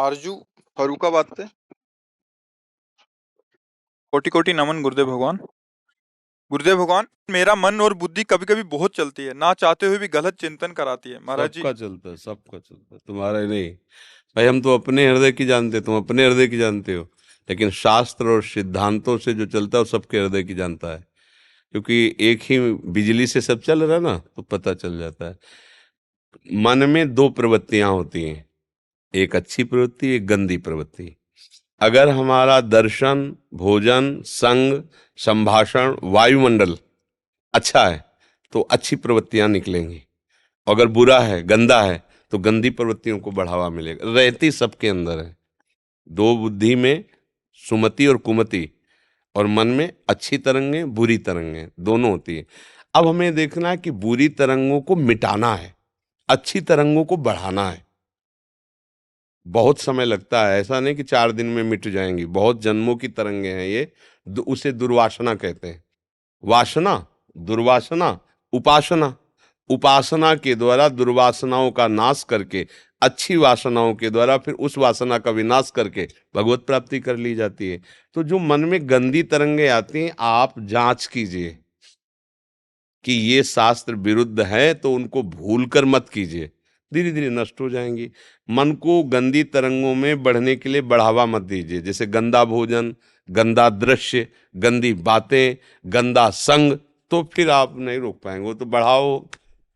आरजू फरुखाबाद से। कोटि कोटि नमन गुरुदेव भगवान। गुरुदेव भगवान, मेरा मन और बुद्धि कभी कभी बहुत चलती है, ना चाहते हुए भी गलत चिंतन कराती है महाराज जी। सबका चलता है, सबका चलता है, तुम्हारा ही नहीं। भाई हम तो अपने हृदय की जानते, तुम अपने हृदय की जानते हो, लेकिन शास्त्र और सिद्धांतों से जो चलता है वो सबके हृदय की जानता है। क्योंकि एक ही बिजली से सब चल रहा है ना, तो पता चल जाता है। मन में दो प्रवृत्तियां होती हैं, एक अच्छी प्रवृत्ति, एक गंदी प्रवृत्ति। अगर हमारा दर्शन, भोजन, संग, संभाषण, वायुमंडल अच्छा है तो अच्छी प्रवृत्तियां निकलेंगी। अगर बुरा है, गंदा है, तो गंदी प्रवृत्तियों को बढ़ावा मिलेगा। रहती सबके अंदर है, दो बुद्धि में, सुमति और कुमति, और मन में अच्छी तरंगें, बुरी तरंगें दोनों होती है। अब हमें देखना है कि बुरी तरंगों को मिटाना है, अच्छी तरंगों को बढ़ाना है। बहुत समय लगता है, ऐसा नहीं कि 4 दिन में मिट जाएंगी, बहुत जन्मों की तरंगे हैं ये। उसे दुर्वासना कहते हैं। वासना, दुर्वासना, उपासना। उपासना के द्वारा दुर्वासनाओं का नाश करके, अच्छी वासनाओं के द्वारा फिर उस वासना का विनाश करके भगवत प्राप्ति कर ली जाती है। तो जो मन में गंदी तरंगे आती हैं, आप जांच कीजिए कि ये शास्त्र विरुद्ध है, तो उनको भूलकर मत कीजिए, धीरे धीरे नष्ट हो जाएंगी। मन को गंदी तरंगों में बढ़ने के लिए बढ़ावा मत दीजिए, जैसे गंदा भोजन, गंदा दृश्य, गंदी बातें, गंदा संग, तो फिर आप नहीं रोक पाएंगे, वो तो बढ़ाओ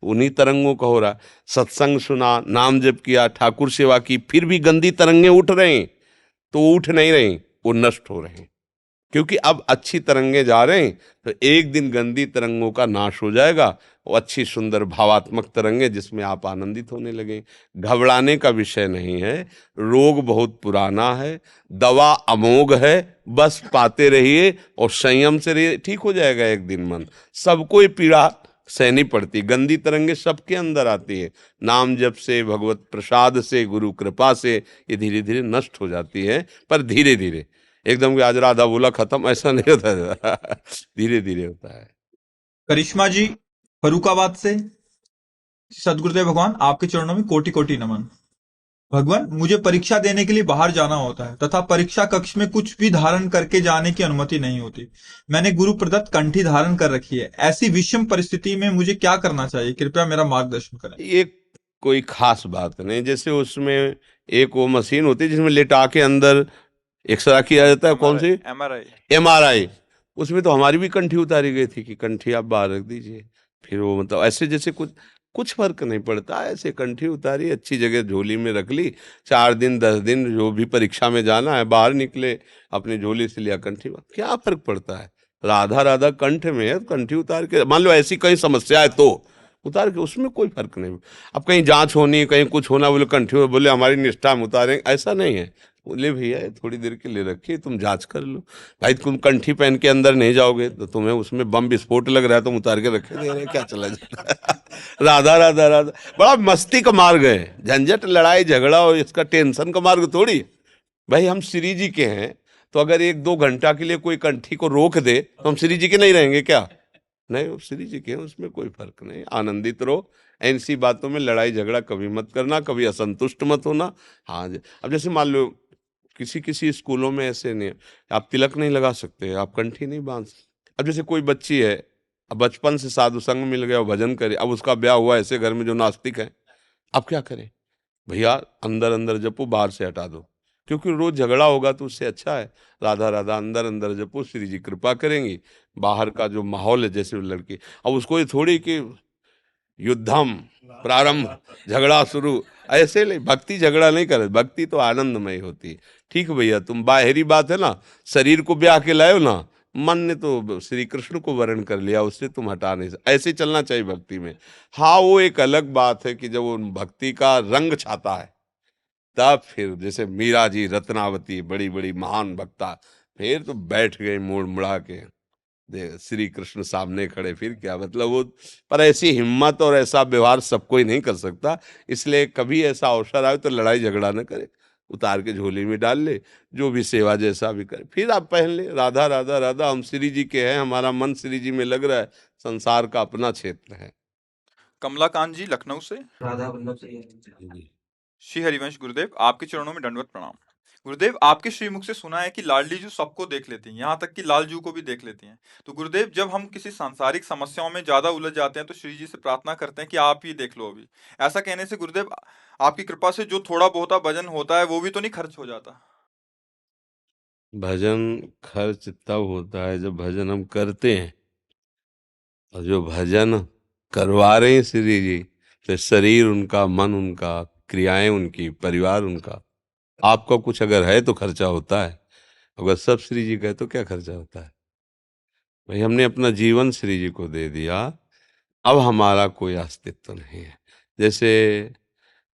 उन्हीं तरंगों का हो रहा। सत्संग सुना, नाम जप किया, ठाकुर सेवा की, फिर भी गंदी तरंगे उठ रहे हैं, तो वो उठ नहीं रही, वो नष्ट हो रहे हैं। क्योंकि अब अच्छी तरंगे जा रहे हैं, तो एक दिन गंदी तरंगों का नाश हो जाएगा, वो अच्छी सुंदर भावात्मक तरंगे जिसमें आप आनंदित होने लगे। घबराने का विषय नहीं है, रोग बहुत पुराना है, दवा अमोघ है, बस पाते रहिए और संयम से रहिए, ठीक हो जाएगा एक दिन मन। सबको ये पीड़ा सहनी पड़ती, गंदी तरंगे सबके अंदर आती है। नाम जप से, भगवत प्रसाद से, गुरु कृपा से ये धीरे धीरे नष्ट हो जाती है, पर धीरे धीरे। एकदम कि आज राधा बोला खत्म, ऐसा नहीं होता है। धीरे धीरे होता है। करिश्मा जी फरुखाबाद से। सदगुरुदेव भगवान, आपके चरणों में कोटि कोटि नमन। भगवान, मुझे परीक्षा देने के लिए बाहर जाना होता है तथा परीक्षा कक्ष में कुछ भी धारण करके जाने की अनुमति नहीं होती। मैंने गुरु प्रदत्त कंठी धारण कर रखी है। ऐसी विषम परिस्थिति में मुझे क्या करना चाहिए? कृपया मेरा मार्गदर्शन करें। ये कोई खास बात नहीं, जैसे उसमें एक वो मशीन होती है जिसमें लेटा के अंदर एक्सरा किया जाता है, कौन सी? MRI। MRI। उसमें तो हमारी भी कंठी उतारी गई थी कि कंठी आप बाहर रख दीजिए। फिर वो मतलब ऐसे जैसे कुछ कुछ फर्क नहीं पड़ता, ऐसे कंठी उतारी, अच्छी जगह झोली में रख ली, 4 दिन 10 दिन जो भी परीक्षा में जाना है, बाहर निकले, अपनी झोली से लिया कंठी, क्या फर्क पड़ता है? राधा राधा कंठ में है, कंठी उतार के, मान लो ऐसी कहीं समस्या है तो उतार के, उसमें कोई फर्क नहीं। अब कहीं जांच होनी, कहीं कुछ होना, बोले कंठी, बोले हमारी निष्ठा हम उतारेंगे, ऐसा नहीं है। बोले भैया थोड़ी देर के लिए रखिए, तुम जांच कर लो। भाई तुम कंठी पहन के अंदर नहीं जाओगे तो तुम्हें उसमें बम विस्फोट लग रहा है, तुम उतार के रखे दे रहे हैं, क्या चला जाता है। राधा राधा राधा बड़ा मस्ती का मार्ग है, झंझट लड़ाई झगड़ा और इसका टेंशन का मार्ग थोड़ी। भाई हम श्री जी के हैं, तो अगर 1-2 घंटा के लिए कोई कंठी को रोक दे तो हम श्री जी के नहीं रहेंगे क्या? नहीं, वो श्री जी के हैं, उसमें कोई फर्क नहीं, आनंदित रहो। ऐसी बातों में लड़ाई झगड़ा कभी मत करना, कभी असंतुष्ट मत होना। हाँ अब जैसे मान लो किसी किसी स्कूलों में ऐसे नहीं, आप तिलक नहीं लगा सकते, आप कंठी नहीं बांध सकते। अब जैसे कोई बच्ची है, अब बचपन से साधु संग मिल गया, वो भजन करे, अब उसका ब्याह हुआ ऐसे घर में जो नास्तिक है, अब क्या करें? भैया अंदर अंदर जपो, बाहर से हटा दो, क्योंकि रोज झगड़ा होगा तो उससे अच्छा है राधा राधा अंदर अंदर जपो, श्री जी कृपा करेंगी। बाहर का जो माहौल है, जैसे वो लड़की, अब उसको ये थोड़ी कि युद्धम प्रारंभ, झगड़ा शुरू, ऐसे नहीं। भक्ति झगड़ा नहीं करे, भक्ति तो आनंदमय होती है। ठीक भैया, तुम बाहरी बात है ना, शरीर को ब्याह के लाए हो ना, मन ने तो श्री कृष्ण को वर्ण कर लिया, उससे तुम हटा नहीं सकते। ऐसे चलना चाहिए भक्ति में। हाँ वो एक अलग बात है कि जब वो भक्ति का रंग छाता है, तब फिर जैसे मीरा जी, रत्नावती, बड़ी बड़ी महान भक्ता, फिर तो बैठ गए मोड़ मुड़ा के, श्री कृष्ण सामने खड़े, फिर क्या मतलब वो। पर ऐसी हिम्मत और ऐसा व्यवहार सब कोई नहीं कर सकता, इसलिए कभी ऐसा अवसर आए तो लड़ाई झगड़ा न करे, उतार के झोली में डाल ले, जो भी सेवा जैसा भी करे, फिर आप पहन ले। राधा राधा राधा, हम श्री जी के हैं, हमारा मन श्री जी में लग रहा है, संसार का अपना क्षेत्र है। कमलाकांत जी लखनऊ से। राधा वल्लभ से। श्री हरिवंश गुरुदेव, आपके चरणों में दंडवत प्रणाम। गुरुदेव, आपके श्रीमुख से सुना है कि लाडली जू सबको देख लेती हैं, यहाँ तक कि लाल जू को भी देख लेती हैं। तो गुरुदेव, जब हम किसी सांसारिक समस्याओं में ज्यादा उलझ जाते हैं तो श्री जी से प्रार्थना करते हैं कि आप ही देख लो अभी। ऐसा कहने से गुरुदेव, आपकी कृपा से जो थोड़ा बहुत भजन होता है वो भी तो नहीं खर्च हो जाता? भजन खर्च तब होता है जब भजन हम करते हैं, और जो भजन करवा रहे हैं श्री जी, तो शरीर उनका, मन उनका, क्रियाएं उनकी, परिवार उनका, आपका कुछ अगर है तो खर्चा होता है। अगर सब श्री जी का है तो क्या खर्चा होता है? भाई हमने अपना जीवन श्री जी को दे दिया, अब हमारा कोई अस्तित्व नहीं है। जैसे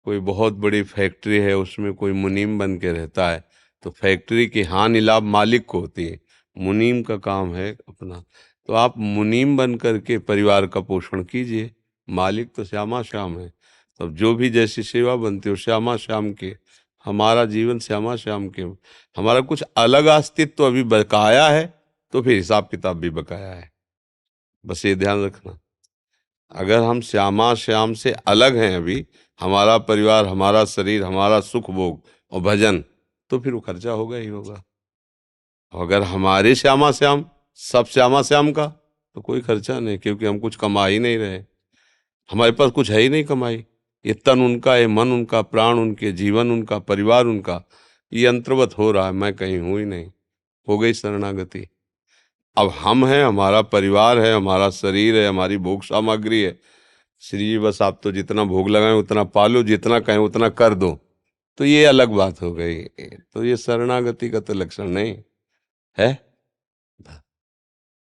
कोई बहुत बड़ी फैक्ट्री है, उसमें कोई मुनीम बन के रहता है, तो फैक्ट्री की हानि लाभ मालिक को होती है, मुनीम का काम है अपना। तो आप मुनीम बन करके परिवार का पोषण कीजिए, मालिक तो श्यामा श्याम है। तो जो भी जैसी सेवा बनती हो श्यामा श्याम के, हमारा जीवन श्यामा श्याम के, हमारा कुछ अलग अस्तित्व अभी बकाया है तो फिर हिसाब किताब भी बकाया है। बस ये ध्यान रखना, अगर हम श्यामा श्याम से अलग हैं अभी, हमारा परिवार, हमारा शरीर, हमारा सुख भोग और भजन, तो फिर वो खर्चा होगा ही होगा। अगर हमारे श्यामा श्याम, सब श्यामा श्याम का, तो कोई खर्चा नहीं, क्योंकि हम कुछ कमा ही नहीं रहे, हमारे पास कुछ है ही नहीं कमाई। ये तन उनका, ये मन उनका, प्राण उनके, जीवन उनका, परिवार उनका, ये अंतर्गत हो रहा है, मैं कहीं हूं ही नहीं। हो गई शरणागति। अब हम हैं, हमारा परिवार है, हमारा शरीर है, हमारी भोग सामग्री है। श्री जी बस आप तो जितना भोग लगाएं उतना पालो, जितना कहें उतना कर दो, तो ये अलग बात हो गई। तो ये शरणागति का तो लक्षण नहीं है।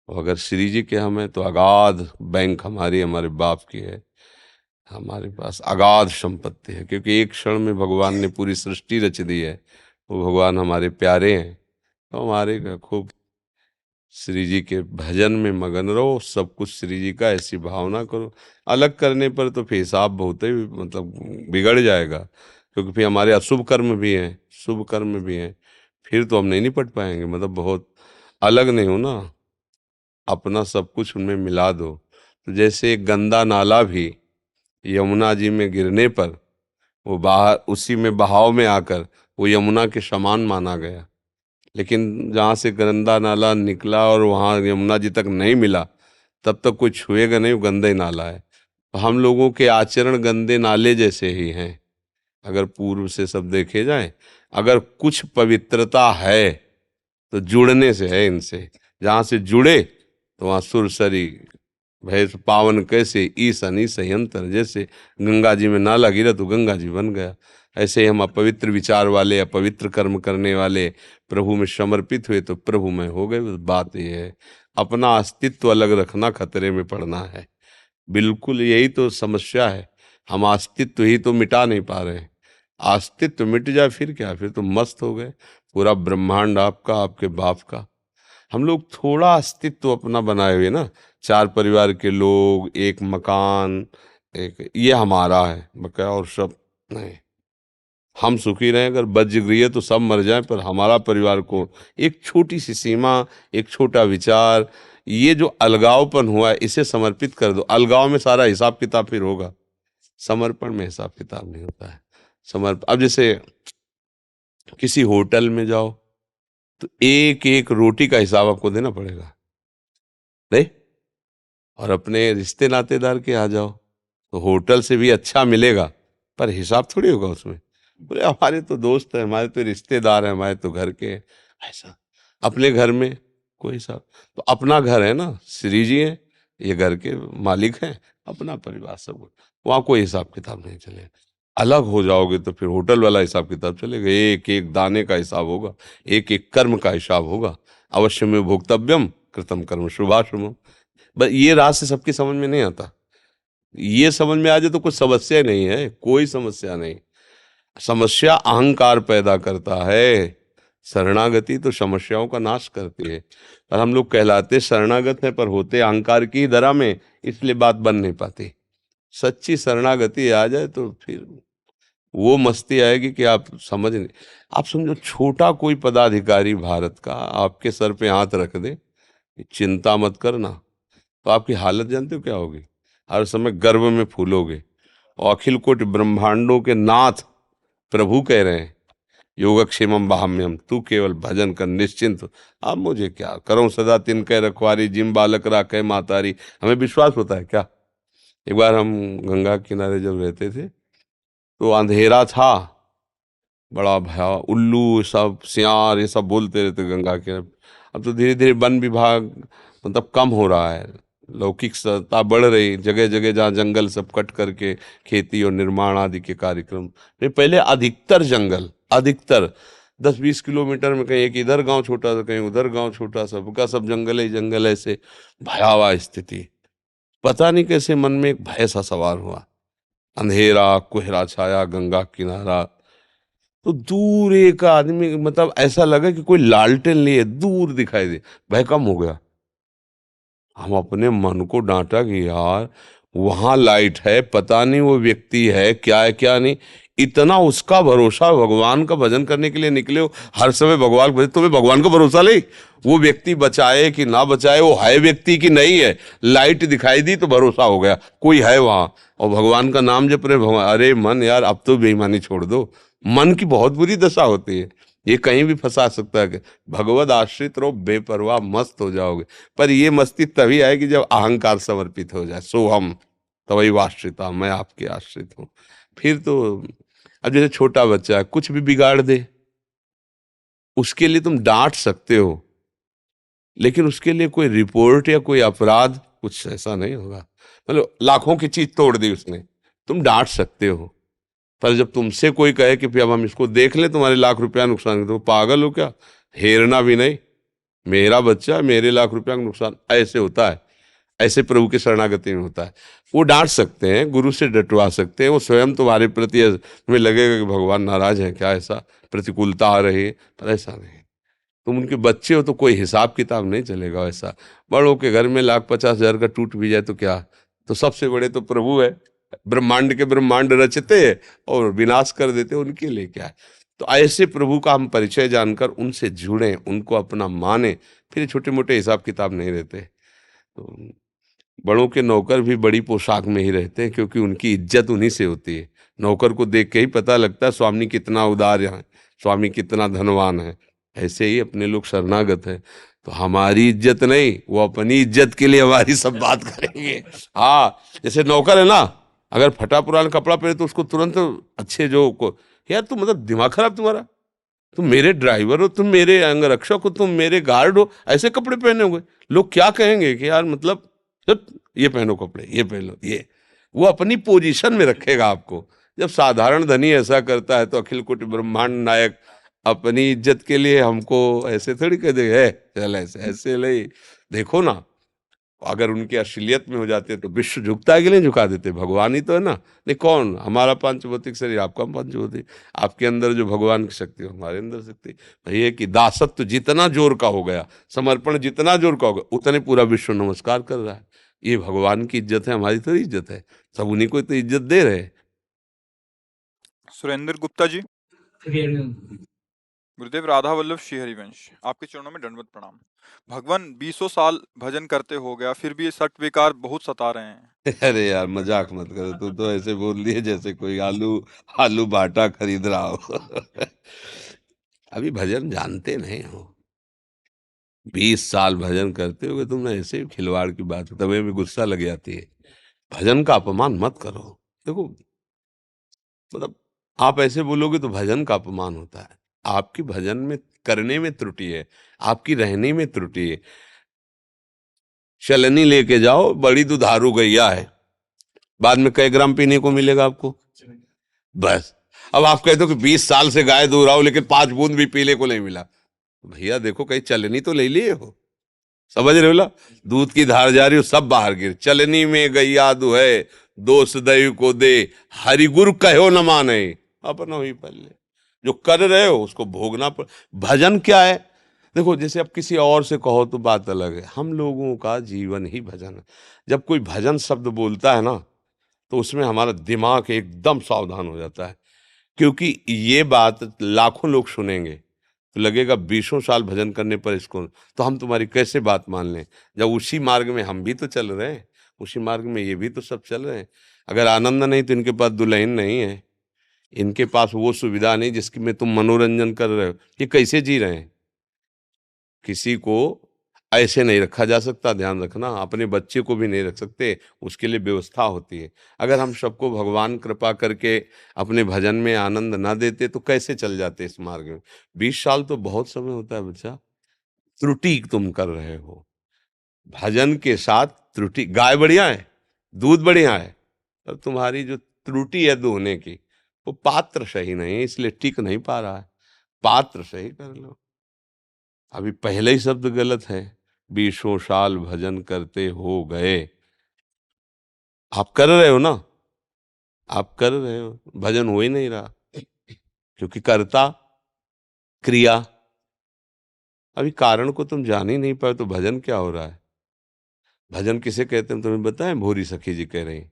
और अगर श्री जी के हम हैं तो अगाध बैंक हमारी, हमारे बाप की है, हमारे पास अगाध संपत्ति है, क्योंकि एक क्षण में भगवान ने पूरी सृष्टि रच दी है। वो भगवान हमारे प्यारे हैं, तो हमारे खूब श्री जी के भजन में मगन रहो, सब कुछ श्री जी का, ऐसी भावना करो। अलग करने पर तो फिर हिसाब बहुत ही मतलब बिगड़ जाएगा, क्योंकि फिर हमारे अशुभ कर्म भी हैं, शुभ कर्म भी हैं, फिर तो हम नहीं निपट पाएंगे। मतलब बहुत अलग नहीं हो ना, अपना सब कुछ उनमें मिला दो। तो जैसे एक गंदा नाला भी यमुना जी में गिरने पर वो बाहर उसी में बहाव में आकर वो यमुना के समान माना गया, लेकिन जहाँ से गंदा नाला निकला और वहाँ यमुना जी तक नहीं मिला, तब तक कोई छुएगा नहीं, वो गंदा ही नाला है। तो हम लोगों के आचरण गंदे नाले जैसे ही हैं, अगर पूर्व से सब देखे जाए। अगर कुछ पवित्रता है तो जुड़ने से है इनसे, जहाँ से जुड़े तो वहाँ सुरसरी भैंस पावन कैसे, ईसन ईसई अंतर। जैसे गंगा जी में नाला गिरा तो गंगा जी बन गया, ऐसे ही हम अपवित्र विचार वाले, अपवित्र कर्म करने वाले प्रभु में समर्पित हुए तो प्रभु में हो गए। बस बात ये है, अपना अस्तित्व अलग रखना खतरे में पड़ना है। बिल्कुल यही तो समस्या है, हम अस्तित्व ही तो मिटा नहीं पा रहे हैं। अस्तित्व मिट जाए फिर क्या, फिर तो मस्त हो गए, पूरा ब्रह्मांड आपका, आपके बाप का। हम लोग थोड़ा अस्तित्व अपना बनाए हुए ना, चार परिवार के लोग, एक मकान, एक ये हमारा है बकाया, और सब नहीं। हम सुखी रहें, अगर बजगृह तो सब मर जाएं, पर हमारा परिवार को एक छोटी सी सीमा, एक छोटा विचार, ये जो अलगावपन हुआ है इसे समर्पित कर दो। अलगाव में सारा हिसाब किताब फिर होगा, समर्पण में हिसाब किताब नहीं होता है। अब जैसे किसी होटल में जाओ तो एक एक रोटी का हिसाब आपको देना पड़ेगा, नहीं? और अपने रिश्ते नातेदार के आ जाओ तो होटल से भी अच्छा मिलेगा, पर हिसाब थोड़ी होगा उसमें। बोले हमारे तो दोस्त है, हमारे तो रिश्तेदार हैं, हमारे तो घर के हैं। ऐसा अपने घर में कोई हिसाब? तो अपना घर है ना, श्री जी हैं, ये घर के मालिक हैं, अपना परिवार सब कुछ, वहाँ कोई हिसाब किताब नहीं चलेगा। अलग हो जाओगे तो फिर होटल वाला हिसाब किताब चलेगा, एक एक दाने का हिसाब होगा, एक एक कर्म का हिसाब होगा। अवश्य में भोक्तव्यम कृतम कर्म शुभाशुभम। बस ये राज से सबकी समझ में नहीं आता। ये समझ में आ जाए तो कुछ समस्या नहीं है, कोई समस्या नहीं। समस्या अहंकार पैदा करता है, शरणागति तो समस्याओं का नाश करती है। और हम लोग कहलाते शरणागत हैं पर होते अहंकार की दरा में, इसलिए बात बन नहीं पाती। सच्ची शरणागति आ जाए तो फिर वो मस्ती आएगी कि आप समझ नहीं। आप समझो छोटा कोई पदाधिकारी भारत का आपके सर पे हाथ रख दे, चिंता मत करना, तो आपकी हालत जानते हो क्या होगी? 「 हर समय गर्व में फूलोगे, और अखिल कोटि ब्रह्मांडों के नाथ, प्रभु कह रहे हैं योगक्षेमम बाह्यम, तू केवल भजन कर निश्चिंत हो। अब मुझे क्या करूं, सदा तिनके रखवारी, जिम बालक राखे मातारी। हमें विश्वास होता है क्या? एक बार हम गंगा किनारे जब रहते थे तो अंधेरा था, बड़ा भया, उल्लू सब सियार ये सब बोलते रहते गंगा के। अब तो धीरे धीरे वन विभाग मतलब कम हो रहा है, लौकिक सत्ता बढ़ रही, जगह जगह जहाँ जंगल सब कट करके खेती और निर्माण आदि के कार्यक्रम। नहीं, पहले अधिकतर जंगल, अधिकतर 10-20 किलोमीटर में कहीं एक इधर गांव छोटा सा, कहीं उधर गांव छोटा, सबका सब जंगल ही जंगल, ऐसे भयावह स्थिति। पता नहीं कैसे मन में एक भय सा सवार हुआ, अंधेरा कोहरा छाया, गंगा किनारा, तो दूर एक आदमी, मतलब ऐसा लगा कि कोई लालटेन लिए दूर दिखाई दे, भय कम हो गया। हम अपने मन को डांटा कि यार वहां लाइट है, पता नहीं वो व्यक्ति है क्या है क्या नहीं। इतना उसका भरोसा, भगवान का भजन करने के लिए निकले हो, हर समय भगवान भजन, तुम्हें भगवान का भरोसा नहीं वो व्यक्ति बचाए कि ना बचाए, वो है व्यक्ति की नहीं है, लाइट दिखाई दी तो भरोसा हो गया कोई है वहां, और भगवान का नाम जप रहे भगवान। अरे मन यार अब तो बेईमानी छोड़ दो, मन की बहुत बुरी दशा होती है, ये कहीं भी फंसा सकता है। भगवद आश्रित रहो, बेपरवाह मस्त हो जाओगे। पर ये मस्ती तभी आएगी जब अहंकार समर्पित हो जाए, सोहम तवई आश्रिता, मैं आपके आश्रित हूं। फिर तो अब जैसे छोटा बच्चा है कुछ भी बिगाड़ दे, उसके लिए तुम डांट सकते हो, लेकिन उसके लिए कोई रिपोर्ट या कोई अपराध कुछ ऐसा नहीं होगा। मतलब लाखों की चीज तोड़ दी उसने, तुम डांट सकते हो, पर जब तुमसे कोई कहे कि फिर अब हम इसको देख लें, तुम्हारे लाख रुपया नुकसान, तो पागल हो क्या? हेरना भी नहीं, मेरा बच्चा मेरे लाख रुपया का नुकसान, ऐसे होता है, ऐसे प्रभु की शरणागति में होता है। वो डांट सकते हैं, गुरु से डटवा सकते हैं, वो स्वयं तुम्हारे प्रति तुम्हें लगेगा कि भगवान नाराज है क्या, ऐसा प्रतिकूलता आ रही है, पर ऐसा नहीं। तुम उनके बच्चे हो तो कोई हिसाब किताब नहीं चलेगा वैसा। बड़ों के घर में 1,50,000 का टूट भी जाए तो क्या, तो सबसे बड़े तो प्रभु है, ब्रह्मांड के ब्रह्मांड रचते और विनाश कर देते, उनके लिए क्या है। तो ऐसे प्रभु का हम परिचय जानकर उनसे जुड़ें, उनको अपना माने, फिर छोटे मोटे हिसाब किताब नहीं रहते। तो बड़ों के नौकर भी बड़ी पोशाक में ही रहते हैं, क्योंकि उनकी इज्जत उन्हीं से होती है। नौकर को देख के ही पता लगता है स्वामी कितना उदार है, स्वामी कितना धनवान है। ऐसे ही अपने लोग शरणागत है, तो हमारी इज्जत नहीं, वो अपनी इज्जत के लिए हमारी सब बात करेंगे। हाँ, जैसे नौकर है ना, अगर फटा पुराना कपड़ा पहने तो उसको तुरंत अच्छे जो को, यार तुम मतलब दिमाग खराब तुम्हारा, तुम मेरे ड्राइवर हो, तुम मेरे अंगरक्षक हो, तुम मेरे गार्ड हो, ऐसे कपड़े पहने हुए लोग क्या कहेंगे कि यार मतलब जब ये पहनो कपड़े, ये पहन लो, ये वो अपनी पोजीशन में रखेगा आपको। जब साधारण धनी ऐसा करता है तो अखिल कोटि ब्रह्मांड नायक अपनी इज्जत के लिए हमको ऐसे थोड़ी कह दे है, चल ऐसे ऐसे ले। देखो ना, अगर उनकी असलियत में हो जाते तो विश्व झुकता है कि नहीं झुका देते, भगवान ही तो है ना। नहीं कौन, हमारा पंचभौतिक शरीर, आपका पंचभौतिक, आपके अंदर जो भगवान की शक्ति हो हमारे अंदर शक्ति। भाई ये कि दासत्व जितना जोर का हो गया, समर्पण जितना जोर का हो गया, उतने पूरा विश्व नमस्कार कर रहा है। ये भगवान की इज्जत है, हमारी थोड़ी इज्जत है, सब उन्हीं को तो इज्जत दे रहे हैं। सुरेंद्र गुप्ता जी। गुरुदेव राधा वल्लभ श्री हरिवंश, आपके चरणों में दंडवत प्रणाम। भगवान 20 साल भजन करते हो गया, फिर भी ये सट विकार बहुत सता रहे हैं। अरे यार मजाक मत करो, तू तो ऐसे बोल दिए जैसे कोई आलू आलू बाटा खरीद रहा हो। अभी भजन जानते नहीं हो, 20 साल भजन करते होगे तुमने, ऐसे खिलवाड़ की बात, तभी भी गुस्सा लग जाती है। भजन का अपमान मत करो। देखो मतलब आप ऐसे बोलोगे तो भजन का अपमान होता है। आपकी भजन में करने में त्रुटि है, आपकी रहने में त्रुटि है। चलनी लेके जाओ, बड़ी दुधारू गैया है, बाद में कई ग्राम पीने को मिलेगा आपको? बस। अब आप कहते हो कि 20 साल से गाय दूह रहा हूं लेकिन 5 बूंद भी पीने को नहीं मिला। भैया देखो कहीं चलनी तो ले लिए हो, समझ रहे हो ना? दूध की धार जा रही हो, सब बाहर गिर, चलनी में गैया दुहे, दोष दैव को दे, हरि गुरु कहो न माने, अपना ही पल्ले। जो कर रहे हो उसको भोगना पड़। भजन क्या है? देखो जैसे अब किसी और से कहो तो बात अलग है, हम लोगों का जीवन ही भजन है। जब कोई भजन शब्द बोलता है ना, तो उसमें हमारा दिमाग एकदम सावधान हो जाता है, क्योंकि ये बात लाखों लोग सुनेंगे तो लगेगा 20 साल भजन करने पर इसको, तो हम तुम्हारी कैसे बात मान लें, जब उसी मार्ग में हम भी तो चल रहे हैं, उसी मार्ग में ये भी तो सब चल रहे हैं। अगर आनंद नहीं तो इनके पास दुल्हन नहीं है, इनके पास वो सुविधा नहीं जिसकी में तुम मनोरंजन कर रहे हो। ये कैसे जी रहे हैं? किसी को ऐसे नहीं रखा जा सकता, ध्यान रखना। अपने बच्चे को भी नहीं रख सकते, उसके लिए व्यवस्था होती है। अगर हम सबको भगवान कृपा करके अपने भजन में आनंद ना देते तो कैसे चल जाते इस मार्ग में? 20 साल तो बहुत समय होता है बच्चा। त्रुटि तुम कर रहे हो भजन के साथ। त्रुटि, गाय बढ़िया है, दूध बढ़िया है, पर तुम्हारी जो त्रुटि है दोहने की, वो पात्र सही नहीं है, इसलिए टिक नहीं पा रहा है। पात्र सही कर लो। अभी पहले ही शब्द गलत है, 20 साल भजन करते हो गए। आप कर रहे हो ना, आप कर रहे हो, भजन हो ही नहीं रहा, क्योंकि कर्ता क्रिया, अभी कारण को तुम जान ही नहीं पाए तो भजन क्या हो रहा है? भजन किसे कहते हैं तुम्हें बताएं? भोरी सखी जी कह रही,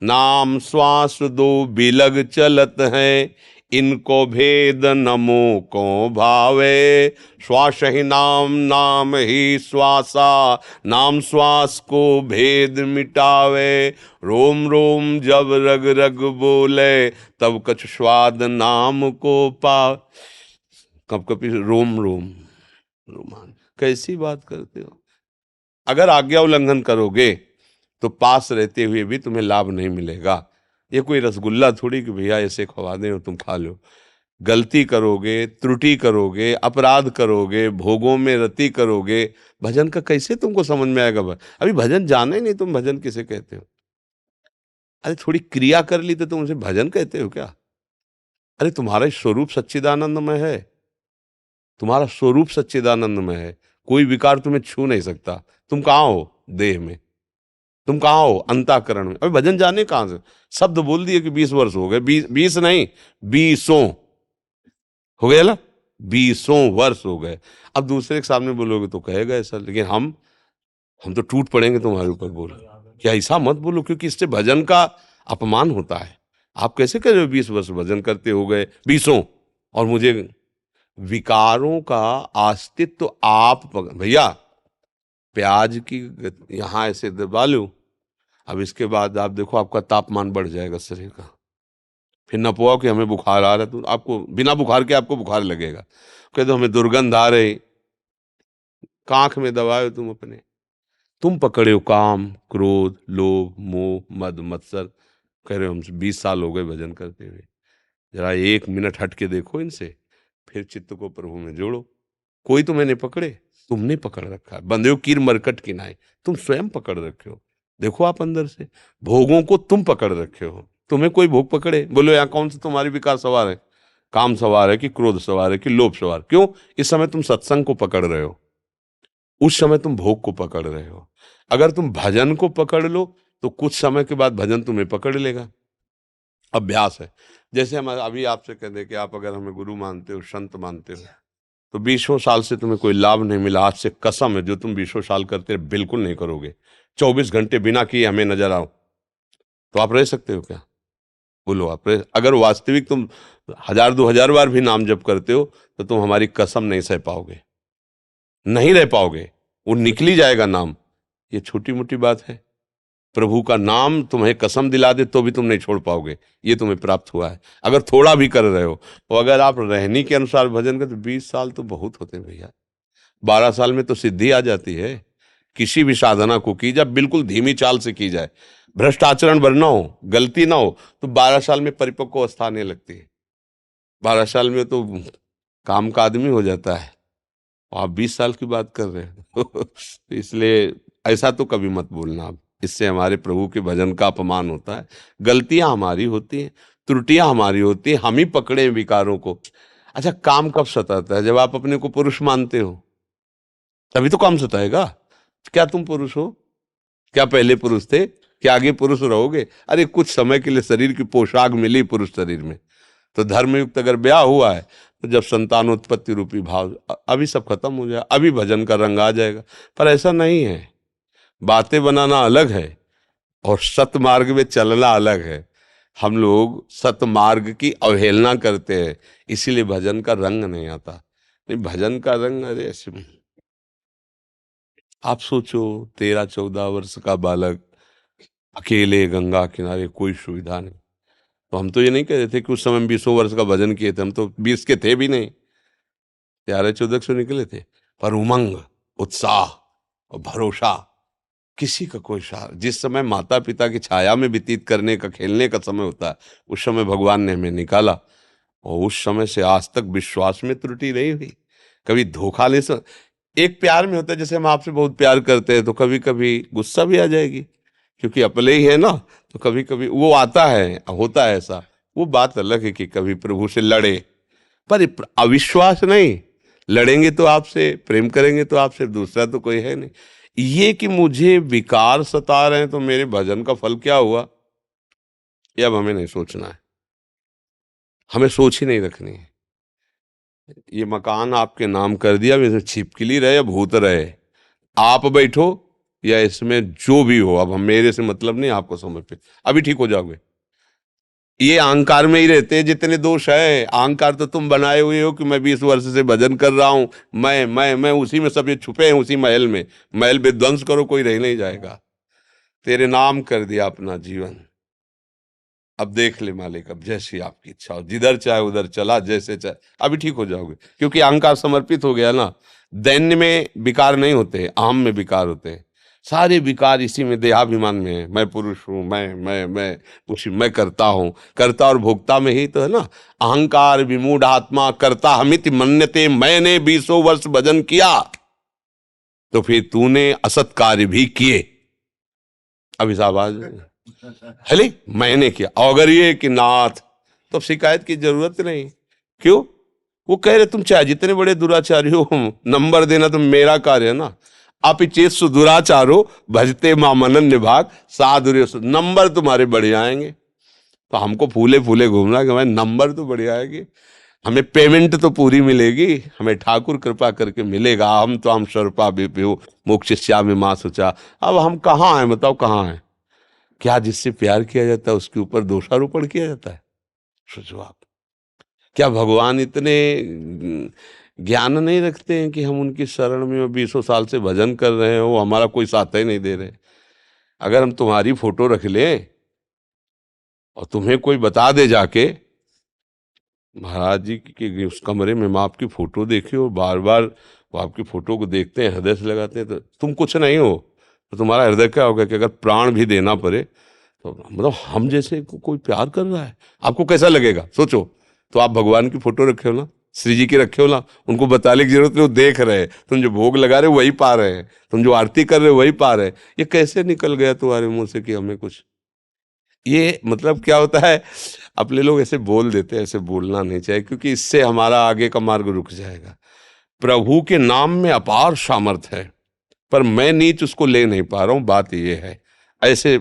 नाम श्वास दो बिलग चलत है, इनको भेद नमो को भावे, श्वास ही नाम नाम ही श्वासा, नाम श्वास को भेद मिटावे, रोम रोम जब रग रग बोले, तब कछ स्वाद नाम को पा। कब कभी रोम रोम रोमान, कैसी बात करते हो? अगर आज्ञा उल्लंघन करोगे तो पास रहते हुए भी तुम्हें लाभ नहीं मिलेगा। ये कोई रसगुल्ला थोड़ी कि भैया ऐसे खवा दें और तुम खा लो। गलती करोगे, त्रुटि करोगे, अपराध करोगे, भोगों में रति करोगे, भजन का कैसे तुमको समझ में आएगा? अभी भजन जाना ही नहीं, तुम भजन किसे कहते हो? अरे थोड़ी क्रिया कर ली तो तुम उसे भजन कहते हो क्या? अरे तुम्हारा स्वरूप सच्चिदानंदमय है, तुम्हारा स्वरूप सच्चिदानंदमय है, कोई विकार तुम्हें छू नहीं सकता। तुम कहाँ हो? देह में। तुम कहाँ हो? अंतःकरण में। अभी भजन जाने कहाँ से? शब्द बोल दिए कि 20 वर्ष हो गए, 20 नहीं, 20 हो गए ना, 20 वर्ष हो गए। अब दूसरे के सामने बोलोगे तो कहेगा ऐसा, लेकिन हम तो टूट पड़ेंगे तुम्हारे ऊपर। बोलो क्या ऐसा मत बोलो, क्योंकि इससे भजन का अपमान होता है। आप कैसे कह रहे हो 20 वर्ष भजन करते हो गए, 20, और मुझे विकारों का अस्तित्व आप भैया, प्याज की यहाँ ऐसे दबा लो, अब इसके बाद आप देखो आपका तापमान बढ़ जाएगा शरीर का। फिर न पोआ कि हमें बुखार आ रहा है, तो आपको बिना बुखार के आपको बुखार लगेगा। कह दो हमें दुर्गंध आ रही, कांख में दबाए तुम अपने। तुम पकड़े हो काम, क्रोध, लोभ, मोह, मद, मत्सर। कह रहे हो हमसे 20 साल हो गए भजन करते हुए। जरा 1 मिनट हट के देखो इनसे, फिर चित्त को प्रभु में जोड़ो। कोई तुम्हें नहीं पकड़े, तुमने पकड़ रखा है। बंधे हो कीर मरकट की नाई, तुम स्वयं पकड़ रखे हो। देखो आप अंदर से, भोगों को तुम पकड़ रखे हो। तुम्हें कोई भोग पकड़े? बोलो यहाँ कौन सा तुम्हारी विकार सवार है? काम सवार है कि क्रोध सवार है कि लोभ सवार? क्यों? इस समय तुम सत्संग को पकड़ रहे हो, उस समय तुम भोग को पकड़ रहे हो। अगर तुम भजन को पकड़ लो तो कुछ समय के बाद भजन तुम्हें पकड़ लेगा। अभ्यास है। जैसे हम अभी आपसे कह दें कि आप अगर हमें गुरु मानते हो, संत मानते हो, तो 20 साल से तुम्हें कोई लाभ नहीं मिला, आज से कसम है, जो तुम 20 साल करते बिल्कुल नहीं करोगे। 24 घंटे बिना किए हमें नजर आओ, तो आप रह सकते हो क्या? बोलो आप रह? अगर वास्तविक तुम 1000 2000 बार भी नाम जप करते हो तो तुम हमारी कसम नहीं सह पाओगे, नहीं रह पाओगे, वो निकली जाएगा नाम। ये छोटी मोटी बात है? प्रभु का नाम तुम्हें कसम दिला दे तो भी तुम नहीं छोड़ पाओगे, ये तुम्हें प्राप्त हुआ है। अगर थोड़ा भी कर रहे हो, और अगर आप रहनी के अनुसार भजन करते, 20 साल तो बहुत होते हैं भैया। 12 साल में तो सिद्धि आ जाती है। किसी भी साधना को की जाए बिल्कुल धीमी चाल से की जाए, भ्रष्ट आचरण भर ना हो, गलती ना हो, तो 12 साल में परिपक्व अवस्था आने लगती है। 12 साल में तो काम का आदमी हो जाता है, और आप 20 साल की बात कर रहे हो। तो इसलिए ऐसा तो कभी मत बोलना आप, इससे हमारे प्रभु के भजन का अपमान होता है। गलतियां हमारी होती हैं, त्रुटियां हमारी होती हैं, हम ही पकड़े हैं विकारों को। अच्छा, काम कब सताता है? जब आप अपने को पुरुष मानते हो, तभी तो काम सताएगा। क्या तुम पुरुष हो? क्या पहले पुरुष थे? क्या आगे पुरुष रहोगे? अरे कुछ समय के लिए शरीर की पोशाक मिली पुरुष शरीर में, तो धर्मयुक्त अगर ब्याह हुआ है तो जब संतानोत्पत्ति रूपी भाव, अभी सब खत्म हो जाए, अभी भजन का रंग आ जाएगा। पर ऐसा नहीं है। बातें बनाना अलग है और सतमार्ग में चलना अलग है। हम लोग सतमार्ग की अवहेलना करते हैं, इसीलिए भजन का रंग नहीं आता। नहीं, भजन का रंग, अरे ऐसे आप सोचो, 13 14 वर्ष का बालक, अकेले गंगा किनारे, कोई सुविधा नहीं, तो हम तो ये नहीं कह रहे थे कि उस समय हम 20 वर्ष का भजन किए थे, हम तो 20 के थे भी नहीं, 13-14 से निकले थे। पर उमंग, उत्साह और भरोसा, किसी का कोई सार, जिस समय माता पिता की छाया में व्यतीत करने का, खेलने का समय होता है, उस समय भगवान ने हमें निकाला, और उस समय से आज तक विश्वास में त्रुटि नहीं हुई, कभी धोखा नहीं। एक प्यार में होता है, जैसे हम आपसे बहुत प्यार करते हैं तो कभी कभी गुस्सा भी आ जाएगी, क्योंकि अपने ही है ना, तो कभी कभी वो आता है, होता है ऐसा। वो बात अलग है कि कभी प्रभु से लड़े, पर अविश्वास नहीं। लड़ेंगे तो आपसे, प्रेम करेंगे तो आपसे, दूसरा तो कोई है नहीं। ये कि मुझे विकार सता रहे हैं तो मेरे भजन का फल क्या हुआ, ये अब हमें नहीं सोचना है, हमें सोच ही नहीं रखनी है। ये मकान आपके नाम कर दिया, इसमें छिपकली रहे या भूत रहे, आप बैठो या इसमें जो भी हो, अब हम, मेरे से मतलब नहीं, आपको समर्पित, अभी ठीक हो जाओगे। ये अहंकार में ही रहते हैं जितने दोष है। अहंकार तो तुम बनाए हुए हो कि मैं 20 वर्ष से भजन कर रहा हूं, मैं उसी में, सब ये छुपे हैं उसी महल में। महल विध्वंस करो, कोई रह नहीं जाएगा। तेरे नाम कर दिया अपना जीवन, अब देख ले मालिक, अब जैसी आपकी इच्छा हो, जिधर चाहे उधर चला, जैसे चाहे, अभी ठीक हो जाओगे। क्योंकि अहंकार समर्पित हो गया ना। दैन्य में विकार नहीं होते, अहम में विकार होते हैं। सारे विकार इसी में, देहाभिमान में है। मैं पुरुष हूं, मैं उसी, मैं करता हूं, करता और भोक्ता में ही तो है ना। अहंकार विमूढ़ आत्मा करता हमिति मन्यते, मैंने 20 वर्ष भजन किया, तो फिर तूने असत कार्य भी किए। अब इस आवाज हले मैंने किया, अगर ये कि नाथ, तो शिकायत की जरूरत नहीं। क्यों? वो कह रहे तुम चाहे जितने बड़े दुराचारी हो, नंबर देना तो मेरा कार्य है ना। आप चेत सुदुराचारो भजते मां मनन निभाग साधुर्य, नंबर तुम्हारे बढ़ आएंगे। तो हमको फूले फूले घूमना कि हमारे नंबर तो बढ़िया आएगी, हमें पेमेंट तो पूरी मिलेगी, हमें ठाकुर कृपा करके मिलेगा। हम तो हम स्वरूपा विभु मोक्षिष्यामि मां शुचा। अब हम कहाँ हैं बताओ, कहाँ हैं? क्या जिससे प्यार किया जाता है उसके ऊपर दोषारोपण किया जाता है? सोचो आप, क्या भगवान इतने ज्ञान नहीं रखते हैं कि हम उनकी शरण में 20 साल से भजन कर रहे हैं, वो हमारा कोई साथ ही नहीं दे रहे? अगर हम तुम्हारी फोटो रख लें और तुम्हें कोई बता दे जाके, महाराज जी के उस कमरे में मैं आपकी फोटो देखी और बार बार वो आपकी फोटो को देखते हैं, हृदय से लगाते हैं, तो तुम कुछ नहीं हो, तो तुम्हारा हृदय क्या होगा कि अगर प्राण भी देना पड़े तो, मतलब हम जैसे को कोई प्यार कर रहा है, आपको कैसा लगेगा सोचो। तो आप भगवान की फोटो रखे हो ना, श्री जी की रखे हो ना, उनको बताने की जरूरत नहीं, वो देख रहे हैं। तुम जो भोग लगा रहे हो वही पा रहे हैं, तुम जो आरती कर रहे हो वही पा रहे हैं। ये कैसे निकल गया तुम्हारे मुंह से कि हमें कुछ, ये मतलब क्या होता है? अपने लोग ऐसे बोल देते हैं, ऐसे बोलना नहीं चाहिए, क्योंकि इससे हमारा आगे का मार्ग रुक जाएगा। प्रभु के नाम में अपार सामर्थ्य है, पर मैं नीच उसको ले नहीं पा रहा हूं, बात ये है। ऐसे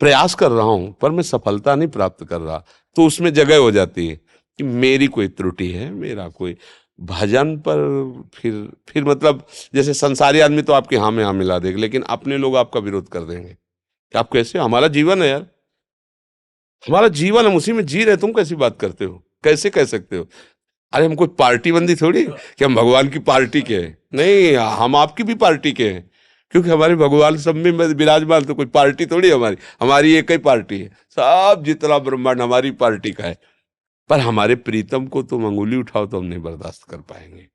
प्रयास कर रहा हूं पर मैं सफलता नहीं प्राप्त कर रहा, तो उसमें जगह हो जाती है कि मेरी कोई त्रुटि है, मेरा कोई भजन पर। फिर मतलब जैसे संसारी आदमी तो आपके हाँ में हाँ मिला देगा, लेकिन अपने लोग आपका विरोध कर देंगे कि आप कैसे, हमारा जीवन है यार, हमारा जीवन हम उसी में जी रहे, तुम कैसी बात करते हो, कैसे कह सकते हो? अरे हम कोई पार्टी बंदी थोड़ी कि हम भगवान की पार्टी के हैं, नहीं, हम आपकी भी पार्टी के हैं, क्योंकि हमारे भगवान सब में विराजमान, तो कोई पार्टी थोड़ी हमारी, हमारी एक ही पार्टी है, सब जितना ब्रह्मांड हमारी पार्टी का है। पर हमारे प्रीतम को तुम अंगुली उठाओ तो हम नहीं बर्दाश्त कर पाएंगे,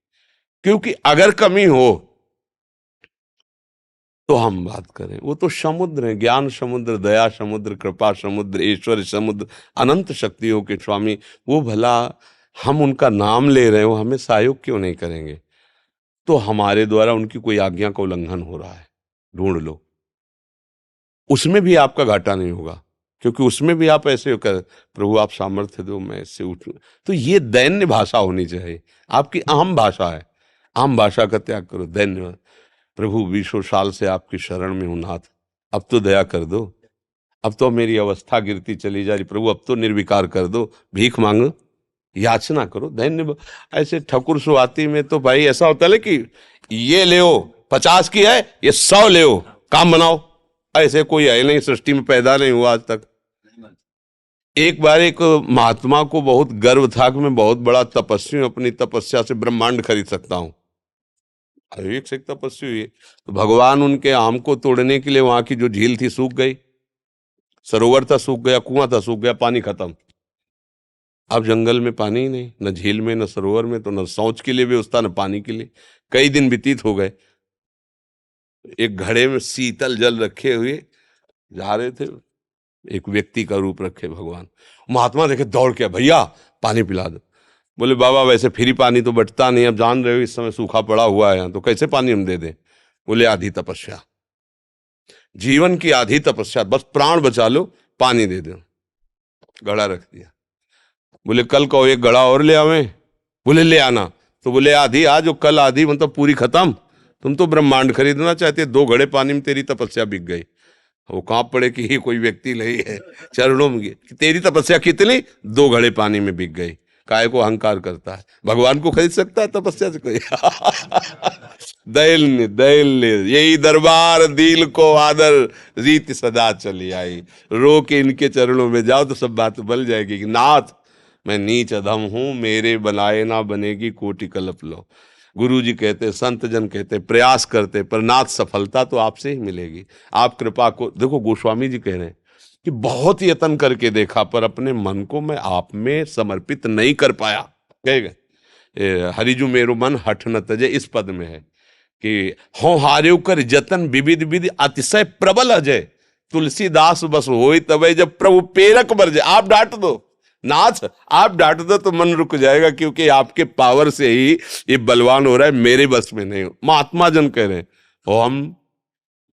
क्योंकि अगर कमी हो तो हम बात करें, वो तो समुद्र है, ज्ञान समुद्र, दया समुद्र, कृपा समुद्र, ईश्वर समुद्र, अनंत शक्तियों के स्वामी। वो भला हम उनका नाम ले रहे हो, हमें सहयोग क्यों नहीं करेंगे? तो हमारे द्वारा उनकी कोई आज्ञा का उल्लंघन हो रहा है, ढूंढ लो, उसमें भी आपका घाटा नहीं होगा, क्योंकि उसमें भी आप ऐसे कर, प्रभु आप सामर्थ्य दो मैं इससे उठूं। तो ये दैन्य भाषा होनी चाहिए, आपकी अहम भाषा है। अहम भाषा का त्याग करो, दैन्य। प्रभु 20 साल से आपकी शरण में हूं नाथ, अब तो दया कर दो, अब तो मेरी अवस्था गिरती चली जा रही, प्रभु अब तो निर्विकार कर दो, भीख मांगो, याचना करो, दैन्य। ऐसे ठाकुर सुहाती में तो भाई ऐसा होता है कि ये ले 50 की है, ये 100 ले, काम बनाओ। ऐसे कोई है नहीं, सृष्टि में पैदा नहीं हुआ आज तक। एक बार एक महात्मा को बहुत गर्व था कि मैं बहुत बड़ा तपस्वी हूं, अपनी तपस्या से ब्रह्मांड खरीद सकता हूं। एक से एक तपस्वी हुई, तो भगवान उनके आम को तोड़ने के लिए वहां की जो झील थी सूख गई, सरोवर था सूख गया, कुआं था सूख गया, पानी खत्म। अब जंगल में पानी ही नहीं, न झील में न सरोवर में, तो न शौच के लिए व्यवस्था न पानी के लिए। कई दिन व्यतीत हो गए। एक घड़े में शीतल जल रखे हुए जा रहे थे, एक व्यक्ति का रूप रखे भगवान। महात्मा देखे, दौड़ के, भैया पानी पिला दो। बोले बाबा वैसे फ्री पानी तो बटता नहीं, अब जान रहे हो इस समय सूखा पड़ा हुआ है, तो कैसे पानी हम दे दें। बोले आधी तपस्या, जीवन की आधी तपस्या, बस प्राण बचा लो, पानी दे दो। घड़ा रख दिया। बोले कल कहो एक घड़ा और ले आवे। बोले ले आना। तो बोले आधी आज, कल आधी, मतलब पूरी खत्म। तुम तो ब्रह्मांड खरीदना चाहते, 2 घड़े पानी में तेरी तपस्या बिक गई। वो कांप पड़े कि ये कोई व्यक्ति नहीं है, चरणों में कि तेरी तपस्या कितनी, 2 घड़े पानी में बिक गई। काय को अहंकार करता है, भगवान को खरीद सकता है तपस्या से कोई। दैल दैल यही दरबार दिल को आदर, रीत सदा चली आई। रो के इनके चरणों में जाओ तो सब बात बल जाएगी कि नाथ मैं नीच अधम हूं, मेरे बनाए ना बनेगी कोटि कल्प लो। गुरु जी कहते, संत जन कहते, प्रयास करते, पर नाथ सफलता तो आपसे ही मिलेगी। आप कृपा को देखो, गोस्वामी जी कह रहे हैं कि बहुत यत्न करके देखा पर अपने मन को मैं आप में समर्पित नहीं कर पाया। कहेगा हरिजु मेरो मन हठ न तजे, इस पद में है कि हो हार्यो कर जतन विविध विधि अतिशय प्रबल अजय, तुलसीदास बस होई तबे जब प्रभु पेरक बरजे। आप डांट दो नाथ, आप डांट दो तो मन रुक जाएगा, क्योंकि आपके पावर से ही ये बलवान हो रहा है, मेरे बस में नहीं हो। महात्मा जन कह रहे हैं, और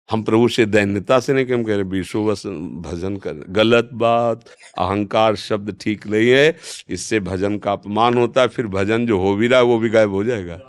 हम प्रभु से दैन्यता से नहीं, हम कह रहे विश्व बस भजन कर। गलत बात, अहंकार शब्द ठीक नहीं है, इससे भजन का अपमान होता है, फिर भजन जो हो भी रहा है वो भी गायब हो जाएगा।